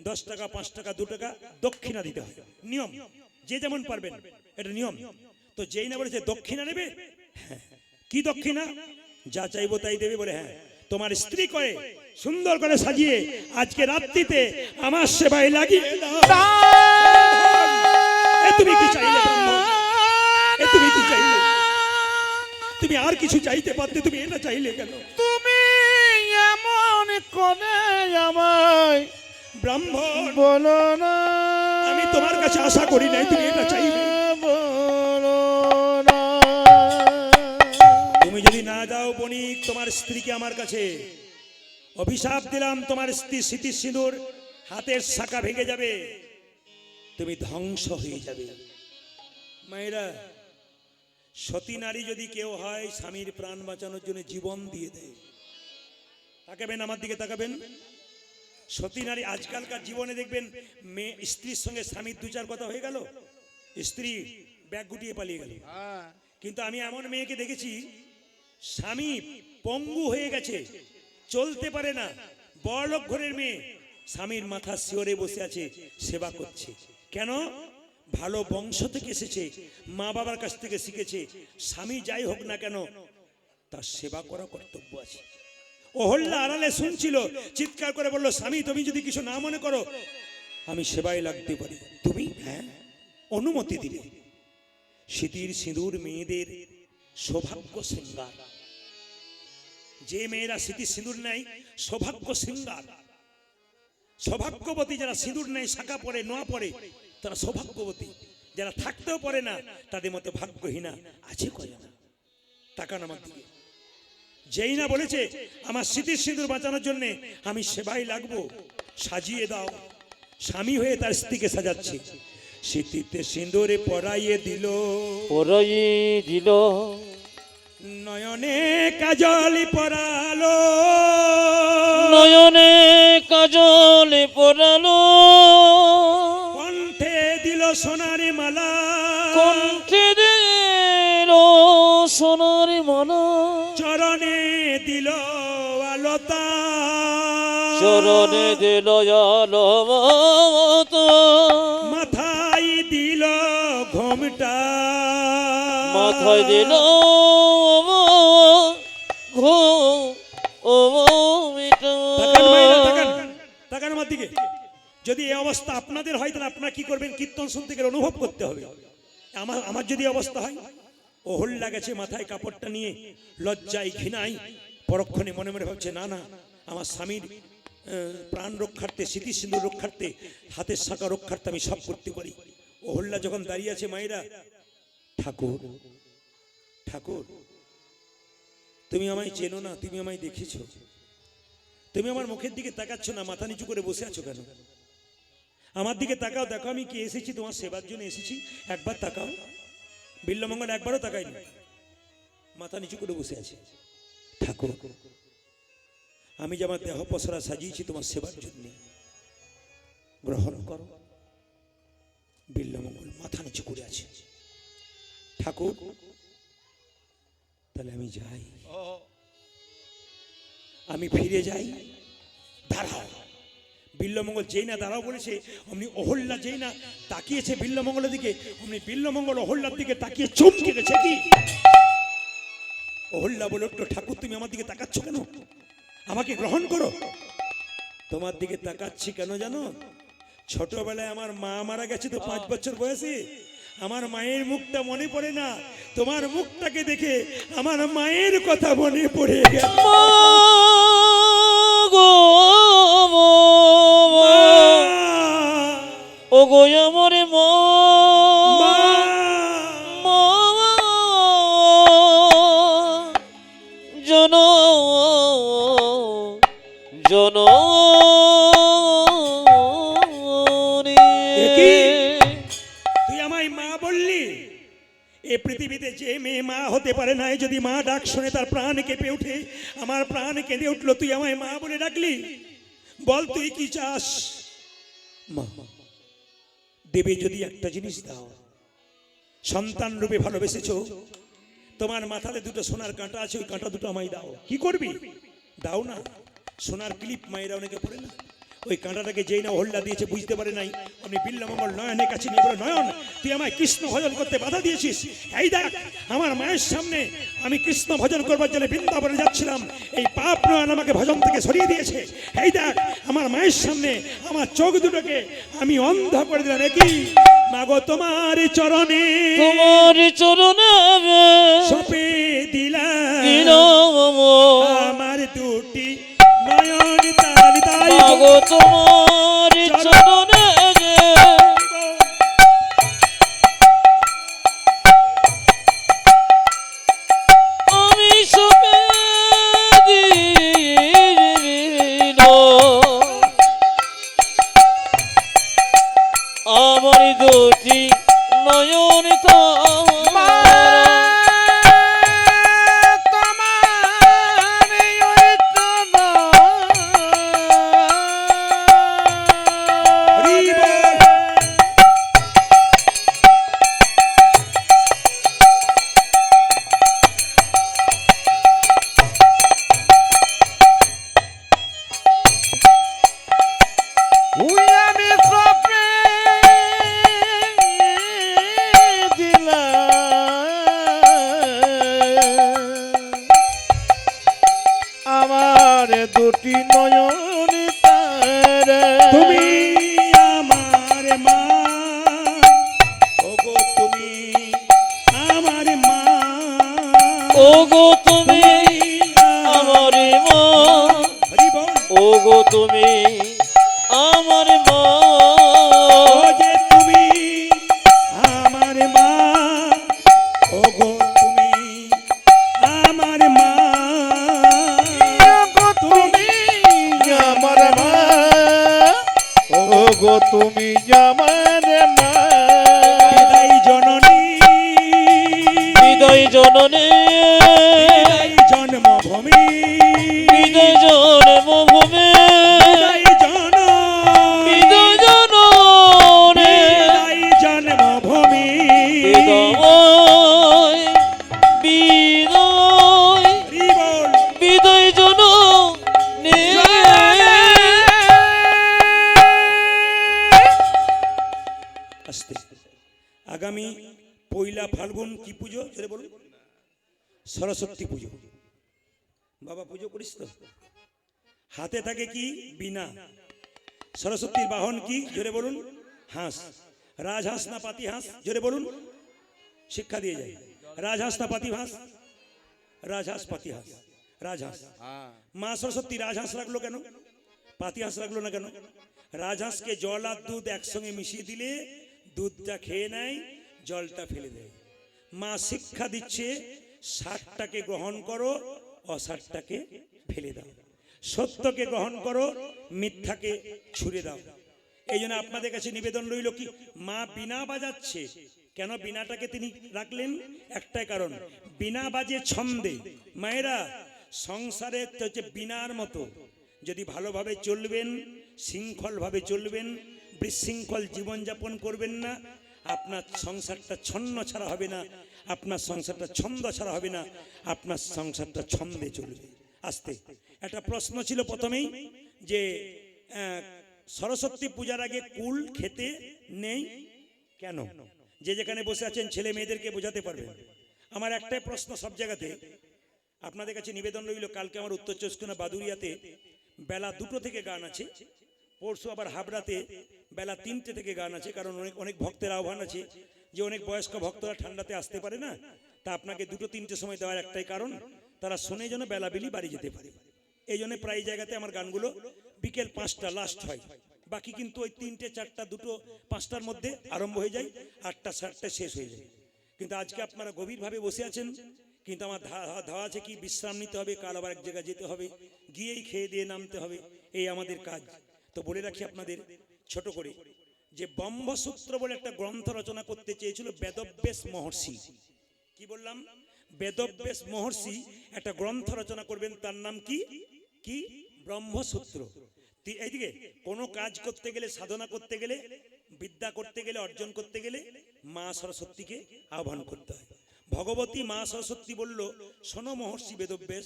10 টাকা, 5 টাকা, 2 টাকা দক্ষিণা দিতে হয়, নিয়ম, যে যেমন পারবেন, এটা নিয়ম। তো যেই না বলেছে দক্ষিণা নেবে, হ্যাঁ, কি দক্ষিণা? যা চাইবো তাই দেবে বলে। হ্যাঁ, তোমার স্ত্রী করে সুন্দর করে সাজিয়ে আজকে রাত্রিতে আমার সেবায় লাগিয়ে দাও। তুমি কি চাইলে ব্রাহ্মণ? তুমি কি চাইলে? তুমি আর কিছু চাইতে পারতে, তুমি এটা চাইলে কেন? তুমি এমন করে আমায় ব্রাহ্মণ বলো না, আমি তোমার কাছে আশা করি নাই তুমি এটা চাইবে। বলো না। তুমি যদি না দাও বণিক, তোমার স্ত্রীকে আমার কাছে অভিশাপ দিলাম, তোমার স্ত্রী স্মৃতি সিঁদুর হাতের শাখা ভেঙে যাবে, তুমি ধ্বংস হয়ে যাবে। মায়েরা, সতী নারী যদি কেউ হয়, স্বামীর প্রাণ বাঁচানোর জন্য জীবন দিয়ে দেয়। তাকাবেন আমার দিকে, তাকাবেন। সতী নারী আজকালকার জীবনে দেখবেন, মেয়ে স্ত্রীর সঙ্গে স্বামীর 2-4 কথা হয়ে গেল, স্ত্রী ব্যাগ গুটিয়ে পালিয়ে গেল। কিন্তু আমি এমন মেয়েকে দেখেছি, স্বামী পঙ্গু হয়ে গেছে, চলতে পারে না, বড়লোক ঘরের মেয়ে, স্বামীর মাথা শিওরে বসে আছে, সেবা করছে। কেন? ভালো বংশ থেকে এসেছে, মা বাবার কাছ থেকে শিখেছে, স্বামী যাই হোক না কেন তার সেবা করা কর্তব্য আছে। অহল্যা আড়ালে শুনছিল, চিৎকার করে বলল, স্বামী তুমি যদি কিছু না মনে করো আমি সেবায় লাগতে পারি। তুমি? হ্যাঁ, অনুমতি দিলে। স্মৃতির সিঁদুর মেয়েদের সৌভাগ্য শৃঙ্গার। যে মেয়েরা স্মৃতির সিঁদুর নেয়, সৌভাগ্য শৃঙ্গার। সৌভাগ্যবতী যারা সিঁদুর নেয়, শাখা পরে, নোয়া পরে, তারা সৌভাগ্যবতী। যারা থাকতেও পারে না, তাদের মতো ভাগ্যহীনা আছে কয়না? তাকান আমার দিকে। যেই না বলেছে আমার স্মৃতির সিঁদুর বাঁচানোর জন্য আমি সেবাই লাগবো, সাজিয়ে দাও, স্বামী হয়ে তার স্ত্রীকে সাজাচ্ছে। স্মৃতিতে সিঁদুরে পরাইয়ে দিল, নয়নে কাজলি পরালো, নয়নে কাজলে পরালো, কণ্ঠে দিল সোনারি মালা, কণ্ঠে দিল সোনার মালা, চরণে দিল আলতা, চরণে দিল আলতা, মাথায় দিল ঘোমটা, মাথায় দিল তাকান মায়েরা, তাকান, তাকান আমার দিকে। যদি এই অবস্থা আপনাদের হয়, তাহলে আপনারা কি করবেন? কীর্তন শুনতে গেলে অনুভব করতে হবে। আমার যদি অবস্থা হয়, অহল্যা গেছে মাথায় কাপড়টা নিয়ে, লজ্জায় ঘৃণায় পরক্ষণে মনে মনে ভাবছে, না না, আমার স্বামীর প্রাণ রক্ষার্থে, স্মৃতি সিঁদুর রক্ষার্থে, হাতের শাখা রক্ষার্থে আমি সব করতে পারি। অহল্যা যখন দাঁড়িয়ে আছে, মায়েরা, ঠাকুর, ঠাকুর তুমি আমায় চেনো না, তুমি আমায় দেখেছ, তুমি আমার মুখের দিকে তাকাচ্ছ না, মাথা নিচু করে বসে আছো কেন? আমার দিকে তাকাও, দেখো আমি কি এসেছি, তোমার সেবার জন্য এসেছি, একবার তাকাও। বিল্লমঙ্গল একবারও তাকায়নি, মাথা নিচু করে বসে আছে। ঠাকুর, আমি যে আমার দেহ পসরা সাজিয়েছি তোমার সেবার জন্য, গ্রহণ করো। বিল্লমঙ্গল মাথা নিচু করে আছে। ঠাকুর, তাহলে আমি যাই, আমি ফিরে যাই। দাঁড়াও। বিল্লমঙ্গল যেই না দাঁড়াও বলেছে, অমনি অহল্যা যেই না তাকিয়েছে বিল্লমঙ্গলের দিকে, অমনি বিল্লমঙ্গল অহল্যার দিকে তাকিয়ে চমকে গেছে। কি? অহল্যা বলে উঠলো, ঠাকুর তুমি আমার দিকে তাকাচ্ছ কেন? আমাকে গ্রহণ করো। তোমার দিকে তাকাচ্ছি কেন জানো? ছোটবেলায় আমার মা মারা গেছে তো 5 বছর বয়সে, আমার মায়ের মুখটা মনে পড়ে না, তোমার মুখটাকে দেখে আমার মায়ের কথা মনে পড়ে গেল। ও গো আমার মা, জন জন এই পৃথিবীতে যে মেয়ে মা হতে পারে না, যদি মা ডাক শুনে তার প্রাণ কেঁপে উঠে। আমার প্রাণ কেঁদে উঠলো, তুই আমায় মা বলে ডাকলি, বল তুই কি চাস? মা দেবে যদি একটা জিনিস দাও, সন্তান রূপে ভালোবেসেছো, তোমার মাথাতে দুটো সোনার কাঁটা আছে, ওই কাঁটা দুটো আমায় দাও। কি করবি? দাও না। সোনার ক্লিপ মায়েরা অনেকে পড়ে না, ওই কাঁটাটাকে যেই না হোল্লা দিয়েছে বুঝতে পারে নাই, উনি বিল্লামঙ্গল নয়নের কাছে নিয়ে বলে, নয়ন তুই আমায় কৃষ্ণ ভজন করতে বাধা দিয়েছিস। এই দেখ আমার মায়ের সামনে আমি কৃষ্ণ ভজন করবার জন্য বৃন্দাবনে যাচ্ছিলাম, এই পাপ নয়ন আমাকে ভজন থেকে সরিয়ে দিয়েছে। এই দেখ আমার মায়ের সামনে আমার চোখ দুটোকে আমি অন্ধ করে দিলাম। একই মাগো তোমার চরণে, তোমার চরণে সপে দিলাম দিলাম আমার দুটি নয়ন তার তাই মাগো তোমার চরণে আমি সপে দিলাম আমার দুটি নয়ন তারা। আমার দুটি নয়ন তারা, তুমি আমার মা, ওগো তুমি আমার মা, ওগো তুমি আমার মা, হরি বল। ওগো তুমি আমার মা, ও যে তুমি আমার মা, ওগো তুমি আমার মা, তুমি আমার মা, ওগো তুমি আমার মা, বিদায় জননী, হৃদয় জননী, বিদায় জন্মভূমি, হৃদয় জন্মভূমি, বিদায় জন, হৃদয় জননী, বিদায় জন্মভূমি, হৃদয় বিদয় হরি বল। বিদয় জননী। আস্তে। আগামী পয়লা ফাল্গুন কি পুজো জোরে বলুন? সরস্বতী পুজো। বাবা পুজো করিস তো? হাতে থাকে কি? বীণা। সরস্বতীর বাহন কি জোরে বলুন? হাঁস। রাজহাঁস না পাতি হাঁস জোরে বলুন? শিক্ষা দিয়ে যায়। রাজহাঁস না পাতি হাঁস? রাজহাঁস পাতি হাঁস। রাজহাঁস। মা সরস্বতী রাজহাঁস রাখলো কেন? পাতি হাঁস রাখলো না কেন? রাজহাঁসকে জল আর দুধ একসঙ্গে মিশিয়ে দিলে দুধটা খেয়ে নেয়, জলটা ফেলে দেয়। মা শিক্ষা দিচ্ছে, সারটাকে গ্রহণ করো, অসারটাকে ফেলে দাও। সত্যকে গ্রহণ করো, মিথ্যাকে ছুড়ে দাও। এই জন্য আপনাদের কাছে নিবেদন রইল কি, মা বীণা বাজাচ্ছে কেন? বীণাটাকে তিনি রাখলেন একটাই কারণ, বীণা বাজে ছন্দে। মায়েরা সংসারে হচ্ছে বীণার মতো, যদি ভালোভাবে চলবেন, শৃঙ্খলভাবে চলবেন, বিশৃঙ্খল জীবনযাপন করবেন না, আপনার সংসারটা ছন্ন ছাড়া হবে না, আপনার সংসারটা ছন্দ ছাড়া হবে না, আপনার সংসারটা ছন্দে চলবে। আস্তে একটা প্রশ্ন ছিল প্রথমেই যে সরস্বতী পূজার আগে কুল খেতে নেই কেন? যে যেখানে বসে আছেন ছেলে মেয়েদেরকে বোঝাতে পারবেন। আমার একটাই প্রশ্ন সব জায়গাতে, আপনাদের কাছে নিবেদন রইল, কালকে আমার উত্তর চব্বিশ পরগনা বাদুরিয়াতে বেলা 2টো থেকে গান আছে, পরশু আবার হাবড়াতে বেলা 3টে থেকে গান আছে, কারণ অনেক অনেক ভক্তের আহ্বান আছে যে অনেক বয়স্ক ভক্তরা ঠান্ডাতে আসতে পারে না, তা আপনাকে 2-3টে সময় দেওয়ার একটাই কারণ, তারা শুনে যেন বেলা বেলি বাড়ি যেতে পারে। এই জন্য প্রায় জায়গাতে আমার গানগুলো বিকেল 5টা লাস্ট হয়, বাকি কিন্তু ওই 3টে 4টা 2টো 5টার মধ্যে আরম্ভ হয়ে যায়, 8টা 7টায় শেষ হয়ে যায়। কিন্তু আজকে আপনারা গভীরভাবে বসে আছেন, কিন্তু আমার ধাওয়া আছে কি, বিশ্রাম নিতে হবে, কাল আবার এক জায়গায় যেতে হবে, গিয়েই খেয়ে দিয়ে নামতে হবে, এই আমাদের কাজ। তো বলে রাখি আপনাদের ছোট করে, যে ব্রহ্মসূত্র বলে একটা গ্রন্থ রচনা করতে চেয়েছিল বেদব্যাস মহর্ষি। কি বললাম? বেদব্যাস মহর্ষি একটা গ্রন্থ রচনা করবেন, তার নাম কি? কি? ব্রহ্মসূত্র। এইদিকে কোনো কাজ করতে গেলে, সাধনা করতে গেলে, বিদ্যা করতে গেলে, অর্জন করতে গেলে মা সরস্বতীকে আহ্বান করতে হয়। ভগবতী মা সরস্বতী বলল, শোনো মহর্ষি বেদব্যাস,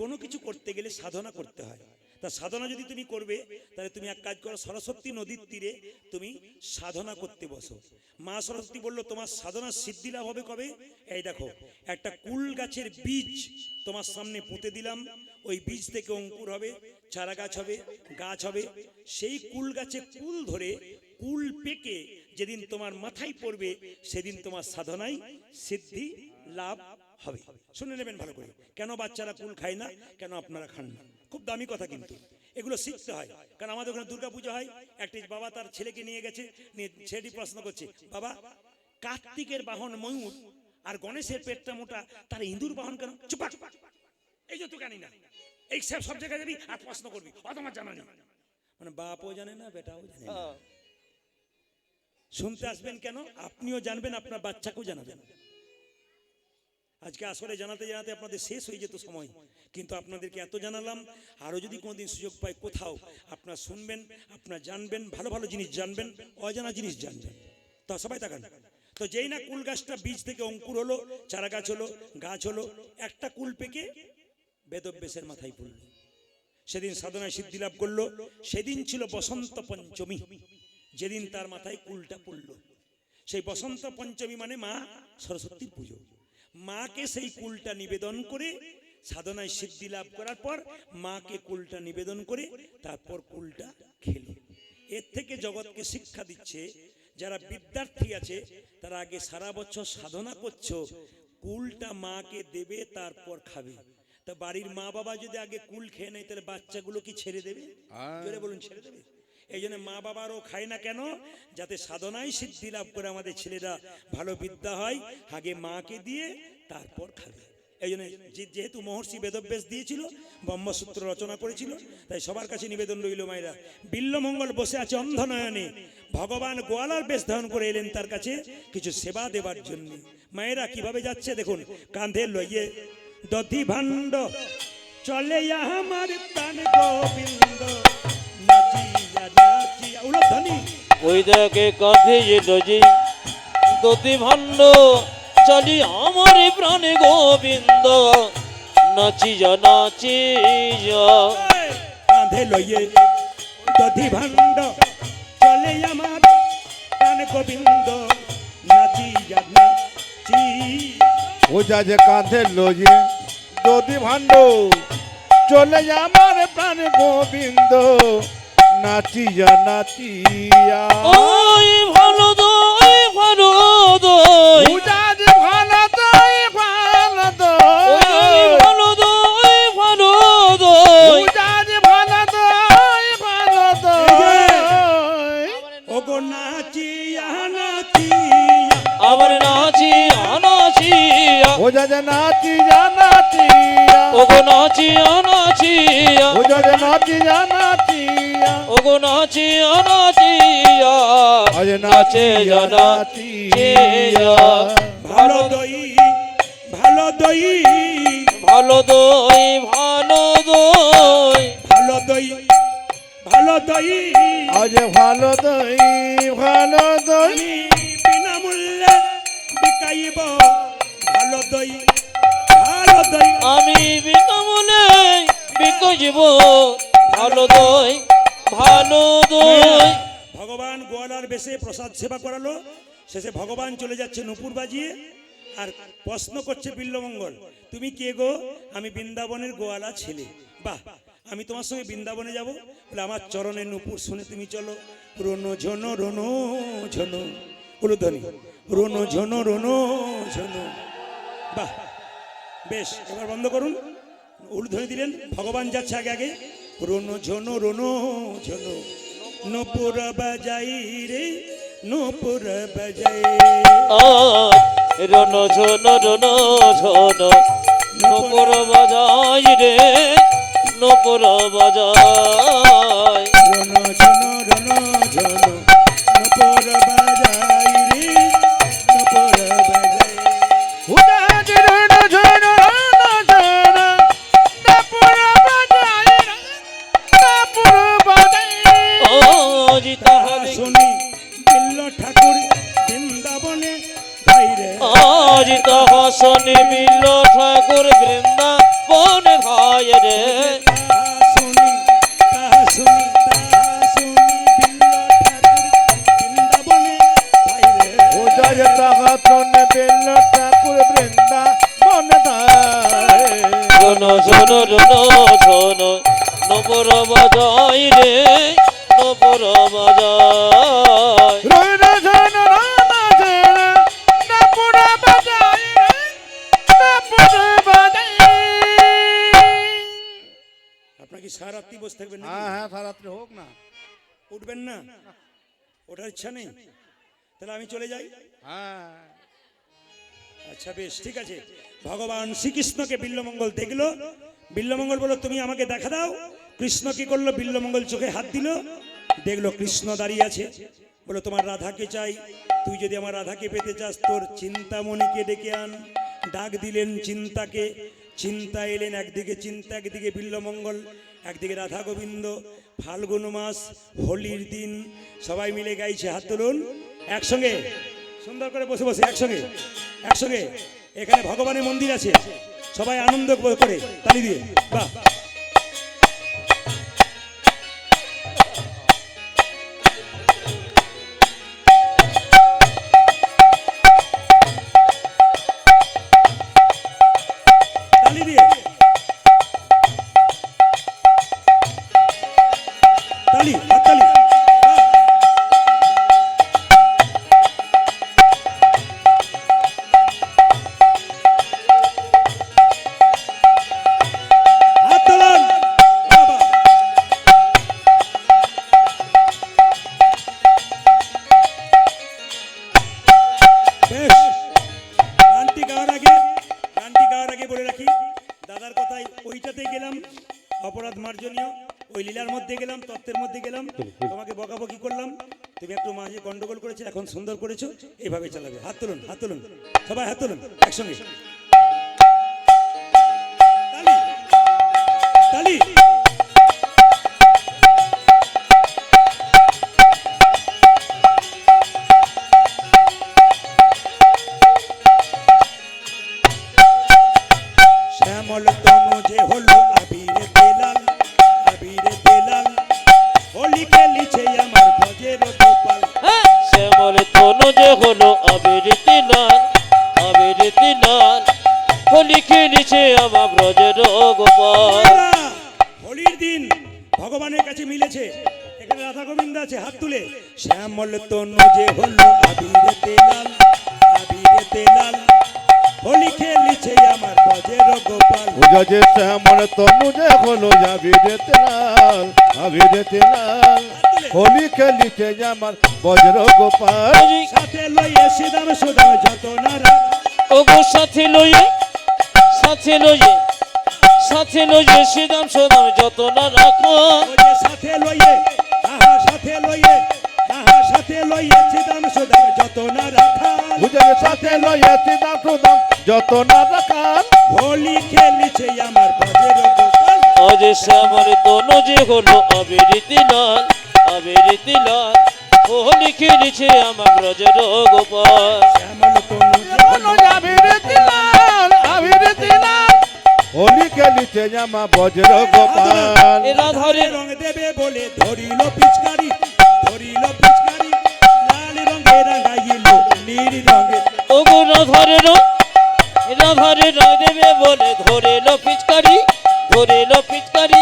কোনো কিছু করতে গেলে সাধনা করতে হয়। তা সাধনা যদি তুমি করবে, তাহলে তুমি এক কাজ করো, সরস্বতী নদীর তীরে তুমি সাধনা করতে বসো। মা সরস্বতী বলল, তোমার সাধনা সিদ্ধি লাভ হবে কবে? এই দেখো, একটা কুল গাছের বীজ তোমার সামনে পুঁতে দিলাম, ওই বীজ থেকে অঙ্কুর হবে, চারা গাছ হবে, গাছ হবে। সেই কুল গাছে কুল ধরে, কুল পেকে যেদিন তোমার মাথায় পড়বে, সেদিন তোমার সাধনায় সিদ্ধি লাভ হবে। শুনে নেবেন ভালো করে। কেন বাচ্চারা কুল খায় না, কেন আপনারা খান না? খুব দামি কথা, কিন্তু এগুলো শিখতে হয়। কারণ আমাদের ওখানে দুর্গা পুজো হয়, একটি বাবা তার ছেলেকে নিয়ে গেছে, ছেলেটি প্রশ্ন করছে, বাবা কার্তিকের বাহন ময়ূর আর গণেশের পেটটা মোটা, তার ইঁদুর বাহন কেন? চুপা, এই যে তুই জানি না, এই সব জায়গায় যাবি আর প্রশ্ন করবি, অত আমার জানা নেই। মানে বাপও জানে না, বেটাও জানে না। শুনতে আসবেন কেন? আপনিও জানবেন, আপনার বাচ্চাকেও জানাবেন। আজকে আসলে জানাতে জানাতে আপনাদের শেষ হয়ে যেত সময়, কিন্তু আপনাদেরকে এত জানালাম। আরো যদি কোনোদিন সুযোগ পাই কোথাও, আপনার শুনবেন, আপনার জানবেন, ভালো ভালো জিনিস জানবেন, অজানা জিনিস জানবেন। তো সবাই তাকান। তো যেই না কুল গাছটা বীজ থেকে অঙ্কুর হলো, চারা গাছ হলো, গাছ হলো, একটা কুল পেকে বেদব্যাসের মাথায় পড়ল। সেদিন সাধনায় সিদ্ধি লাভ করলো। সেদিন ছিল বসন্ত পঞ্চমী, যেদিন তার মাথায় কুলটা পড়ল। সেই বসন্ত পঞ্চমী মানে মা সরস্বতীর পুজো। মাকে সেই কুলটা নিবেদন করে, সাধনায় সিদ্ধি লাভ করার পর মাকে কুলটা নিবেদন করে তারপর কুলটা খেল। এর থেকে জগৎকে শিক্ষা দিচ্ছে, যারা বিদ্যার্থী আছে তারা আগে সারা বছর সাধনা করছো, কুলটা মাকে দেবে, তারপর খাবে। তা বাড়ির মা বাবা যদি আগে কুল খেয়ে নেয়, তাহলে বাচ্চাগুলো কি ছেড়ে দেবে? জোরে বলুন, ছেড়ে দেবে? এই জন্য মা বাবারও খায় না কেন? যাতে সাধনায় সিদ্ধি লাভ করে আমাদের ছেলেরা ভালো বিদ্যা হয়, আগে মাকে দিয়ে তারপর খাবে। এই জন্য যেহেতু মহর্ষি বেদব্যাস দিয়েছিল, ব্রহ্মসূত্র রচনা করেছিল, তাই সবার কাছে নিবেদন রইল, মায়েরা বিল্লমঙ্গল বসে আছে অন্ধ নয়নে, ভগবান গোয়ালার বেশ ধারণ করে এলেন তার কাছে কিছু সেবা দেবার জন্য। মায়েরা কিভাবে যাচ্ছে দেখুন, কাঁধে লইয়ে দধি ভাণ্ড, চলে আমার প্রাণ গোবিন্দ, নাচিয়া নাচিয়া উলধ্বনি। ওই দেখে কাঁধে যে ডজি দধি ভাণ্ড, চলি আমার প্রাণে গোবিন্দ, নাচিয়া নাচিয়া। কাঁধে লইয়ে দধি ভাণ্ড, চলে আমার প্রাণ গোবিন্দ, নাচিয়া নাচিয়া। ওজা যে কাঁধে লইয়ে দধি ভাণ্ড, চলে আমার প্রাণ গোবিন্দ, নাচিয়া নাচিয়া। ওই ভালো দই, ভালো দই, ওজা যে ভালো দই, ভালো দই, ভালো দই, ভালো দই। ওজা যে ভালো দই, ভালো দই। ওগো নাচিয়া নাচিয়া, আবার নাচিয়া নাচিয়া, ওজা যে নাচিয়া নাচিয়া, ওগো নাচিয়া নাচিয়া, ওজা যে নাচিয়া নাচিয়া, ওগো নাচিয়া নাচিয়া, আজ নাচে নাচিয়া নাচিয়া। ভালো দই, ভালো দই, ভালো দই, ভালো দই, ভালো দই, ভালো দই। আজ ভালো দই, ভালো দই, আমি বিনামূল্যে বিকাইব ভালো দই, ভালো দই। আমি বিনামূল্যে বিকজিব ভালো দই, ভালো দই। ভগবান গোয়ালার বেশে প্রসাদ সেবা করালো, শেষে ভগবান চলে যাচ্ছে নুপুর বাজিয়ে, আর প্রশ্ন করছে বিল্লমঙ্গল, তুমি কে গো? আমি বৃন্দাবনের গোয়ালা ছেলে। বাহ, আমি তোমার সঙ্গে বৃন্দাবনে যাব? বলে আমার চরণের নুপুর শুনে তুমি চলো। রোনো ঝনো রোনো ঝনো, উলুধ্বনি, রোনো ঝনো রোনো ঝনো। বাহ, বেশ, এবার বন্ধ করুন। উলুধ্বনি দিলেন, ভগবান যাচ্ছে আগে আগে। রোনো ঝনো রোনো ঝনো, নুপুর বাজাই রে, নুপুর বাজাই। রন ঝন রন ঝন, নপুর বাজাই রে, নপুর বাজাই। রোনো ঝনো রোনো ঝনো, নুপুর বাজাই রে, নুপুর বাজাই। উদা তাহা দেখি শুনি বিল্ল ঠাকুর বৃন্দাবনে ভাইরে আজ তাহা শুনি বিল্ল ঠাকুর বৃন্দাবন ভাই রে তাহা শুনি বিল্ল ঠাকুর বৃন্দাবনে ভাইরে ও জয় তাহা শুনি বিল্ল ঠাকুর বৃন্দাবন ধায় শোনো শোনো শোনো শোনো নপুর বাজাই রে নপুর বাজাই রইরে জন রাজে নাপুরা বাজায় নাপুরা বাজায় আপনার কি সারাত্রি বসে থাকবেন নাকি? হ্যাঁ হ্যাঁ সারাত্রি হোক না উঠবেন না? ওঠার ইচ্ছা নেই? তাহলে আমি চলে যাই। হ্যাঁ আচ্ছা বেশ, ঠিক আছে। ভগবান শ্রীকৃষ্ণকে বিল্লমঙ্গল দেখলো। বিল্লমঙ্গল বলল তুমি আমাকে দেখা দাও। কৃষ্ণ কি করলো? বিল্লমঙ্গল চোখে হাত দিল, দেখলো কৃষ্ণ দাঁড়িয়ে আছে। বললো তোমার রাধাকে চাই, তুই যদি আমার রাধাকে পেতে চাস তোর চিন্তামণিকে ডেকে আন। ডাক দিলেন চিন্তাকে, চিন্তা এলেন। একদিকে চিন্তা, একদিকে বিল্লমঙ্গল, একদিকে রাধা গোবিন্দ। ফাল্গুন মাস, হোলির দিন, সবাই মিলে গাইছে। হাত তুলুন একসঙ্গে, সুন্দর করে বসে বসে একসঙ্গে একসঙ্গে। এখানে ভগবানের মন্দির আছে, সবাই আনন্দ করে তালি দিয়ে বাহ। তালি দিয়ে তালি, হাততালি, বাহ। হাত তোলেন, বাবা। বেশ, গানটি গাওয়ার আগে বলে রাখি, দাদার কথায় ওইটাতে গেলাম অপরাধ মার্জনীয়, ওই লীলার মধ্যে গেলাম, তত্ত্বের মধ্যে গেলাম, তোমাকে বকাবকি করলাম, তুমি একটু মাঝে গন্ডগোল করেছো, এখন সুন্দর করেছো, এইভাবে চালাবে। হাত তুলুন, হাত তুলুন, সবাই হাত তুলুন একসঙ্গে। তালি তালি। শ্যামল তনু যে হলো আবিরে বেলাল, আবিরে বেলাল, হোলি খেলিছে আমার ভজের গোপাল। শ্যামল তনু যে হলো আবিরতি লাল, আবিরতি লাল, হোলি খেলিছে আমার ব্রজের গোপাল। হোলির দিন ভগবানের কাছে মিলেছে। এখানে রাধা গোবিন্দ আছে, হাত তুলে। শ্যামল তনু যে হলো আবিরে লাল, আবিরে লাল, হোলি খেলিছে আমার ভজের গোপাল। উজে শ্যামল তনু যে হলো আবিরেতে লাল, আবিরেতে লাল, হোলি খেলিছে আমার বজ্র গোপাল। সাথে লইয়ে সিদাম সুদাম যত নারা, ওগো সাথে লইয়ে, সাথে লইয়ে, সাথে লইয়ে সিদাম সদাম যত না রাখো। ওই যে সাথে লইয়ে, আহা সাথে লইয়ে, আহা সাথে লইয়ে সিদাম সুদাম যত নারা খাল। উজে সাথে লইয়াছি দাম সুদাম যত না রাখাল। হোলি খেলিছে আমার ভজের গোপাল। আজ শ্যামল তনু যে হলো আবিরতি লাল, আবিরতি লাল, হোলি খেলিছে আমার ব্রজের গোপাল। শ্যামল তনু যে হলো হলো আবিরেতে লাল, আবিরেতে লাল, হোলি খেলিছে আমার বজ্র গোপাল। এরা ধরে রং দেবে বলে ধরিল পিচকারি, ধরিল পিচকারি, লাল রঙে রাঙাইল নীল রঙে। ওগো রাধারে রাধারে রং দেবে বলে ধরেল পিচকারি, ধরেল পিচকারি,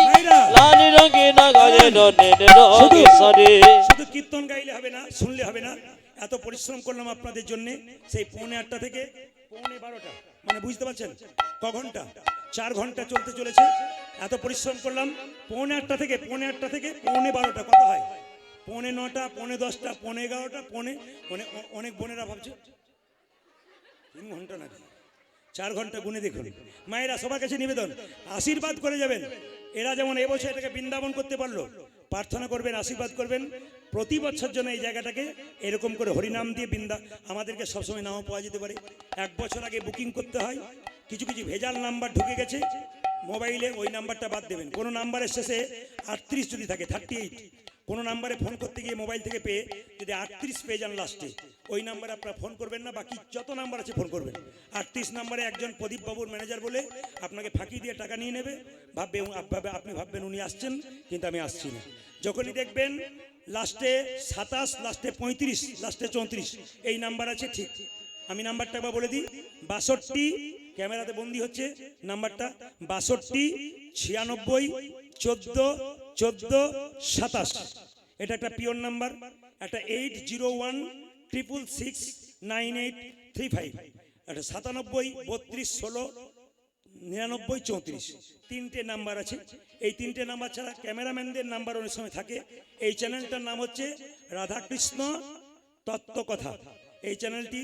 লাল রঙে না গায়েল নীল রঙে সরে। শুধু কীর্তন গাইলে হবে না, শুনলে হবে না। এত পরিশ্রম করলাম আপনাদের জন্য, সেই 8:30 থেকে 12:15, মানে বুঝতে পারছেন ক ঘন্টা? 4 ঘন্টা চলতে চলেছে। এত পরিশ্রম করলাম। 8:30 থেকে 12:15, কত হয়? 9:30, 10:30, 11:30, অনেক বোনেরা ভাবছে 3 ঘন্টা নাকি, 4 ঘন্টা গুনে দেখুন। মায়েরা সবার কাছে নিবেদন, আশীর্বাদ করে যাবেন। এরা যেমন এবছর এটাকে বৃন্দাবন করতে পারলো, প্রার্থনা করবেন, আশীর্বাদ করবেন। প্রতি বছর জন্য এই জায়গাটাকে এরকম করে হরিনাম দিয়ে আমাদেরকে সবসময় নামও পাওয়া যেতে পারে। 1 বছর আগে বুকিং করতে হয়। কিছু কিছু ভেজাল নাম্বার ঢুকে গেছে মোবাইলে, ওই নাম্বারটা বাদ দেবেন। কোনো নাম্বারের শেষে 38 যদি থাকে, 38, কোনো নাম্বারে ফোন করতে গিয়ে মোবাইল থেকে পেয়ে যদি 38 পেয়ে যান লাস্টে, ওই নাম্বারে আপনারা ফোন করবেন না, বাকি যত নাম্বার আছে ফোন করবেন। 38 নাম্বারে একজন প্রদীপ বাবুর ম্যানেজার বলে আপনাকে ফাঁকি দিয়ে টাকা নিয়ে নেবে, আপনি ভাববেন উনি আসছেন, কিন্তু আমি আসছি না। যখনই দেখবেন লাস্টে 27, লাস্টে 35, লাস্টে 34 এই নাম্বার আছে, ঠিক। আমি নাম্বারটা একবার বলে দিই, 62, ক্যামেরাতে বন্দি হচ্ছে নাম্বারটা, 62 96 14 14 27। এটা একটা পিওর নাম্বার। একটা 801 666 9835, একটা 97 32 16 99 34। তিনটে নাম্বার আছে। এই তিনটে নাম্বার ছাড়া ক্যামেরাম্যানদের নাম্বার অনেক সময় থাকে। এই চ্যানেলটার নাম হচ্ছে রাধাকৃষ্ণ তত্ত্বকথা। এই চ্যানেলটি,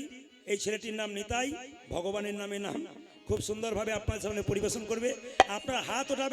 এই ছেলেটির নাম নিতাই, ভগবানের নামে নাম, খুব সুন্দরভাবে আপনার সামনে পরিবেশন করবে। আপনার হাত ওঠাবে।